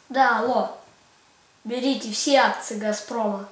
Да, алло. Берите все акции «Газпрома».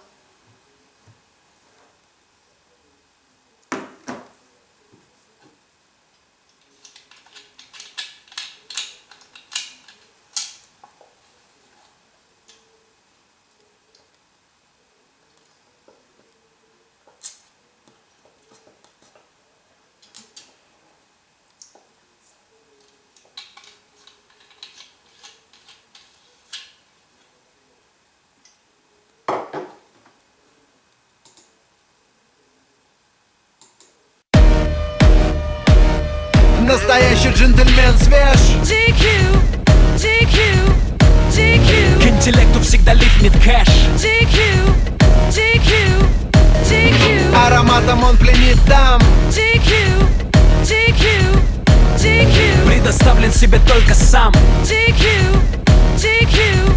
Настоящий джентльмен свеж. GQ, GQ, GQ. К интеллекту всегда липнет кэш. GQ, GQ, GQ. Ароматом он пленит дам. GQ, GQ, GQ. Предоставлен себе только сам. GQ, GQ,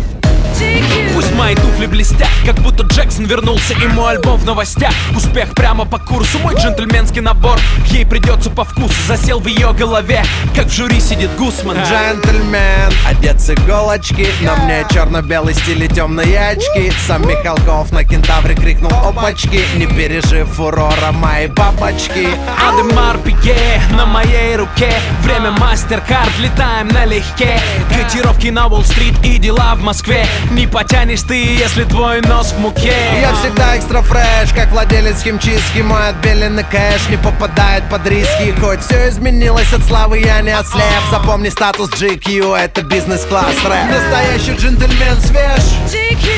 GQ. Пусть мои туфли блестят, как будто Джексон вернулся, и мой альбом в новостях. Успех прямо по курсу, мой джентльменский набор ей придется по вкусу. Засел в ее голове, как в жюри сидит Гусман. Джентльмен, одет с иголочки. На мне черно-белый стиль и темные очки. Сам Михалков на кентавре крикнул опачки, не пережив фурора моей бабочки. Адемар Пике на моей руке. Время мастер-карт, летаем налегке. Котировки на Уолл-стрит и дела в Москве. Не потянешь ты, если твой нос в муке. Я всегда экстра фреш, как владелец химчистки. Мой отбеленный кэш не попадает под риски. Хоть все изменилось от славы, я не ослеп. Запомни статус GQ, это бизнес-класс рэп. Настоящий джентльмен свеж. GQ,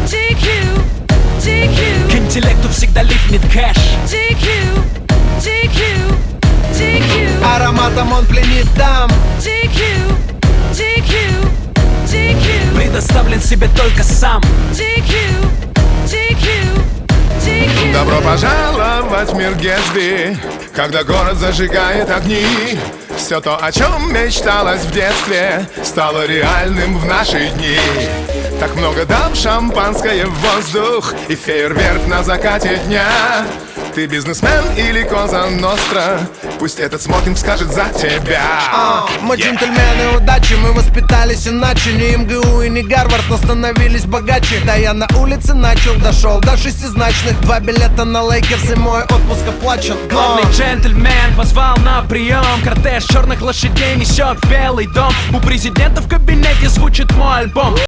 GQ, GQ. К интеллекту всегда липнет кэш. GQ, GQ, GQ. Ароматом он пленит дам. GQ, GQ, GQ. Предоставлен себе только сам. GQ, GQ, GQ. Добро пожаловать в мир Гэтсби, когда город зажигает огни. Все то, о чем мечталось в детстве, стало реальным в наши дни. Так много дам, шампанское в воздух и фейерверк на закате дня. Ты бизнесмен или Коза Ностра, пусть этот смокинг скажет за тебя. Мы джентльмены удачи, мы воспитались иначе. Не МГУ и не Гарвард, но становились богаче. Да я на улице начал, дошел до шестизначных. 2 билета на Лейкерс и мой отпуск оплачен. Главный джентльмен позвал на прием. Кортеж черных лошадей несет в Белый дом. У президента в кабинете звучит мой альбом.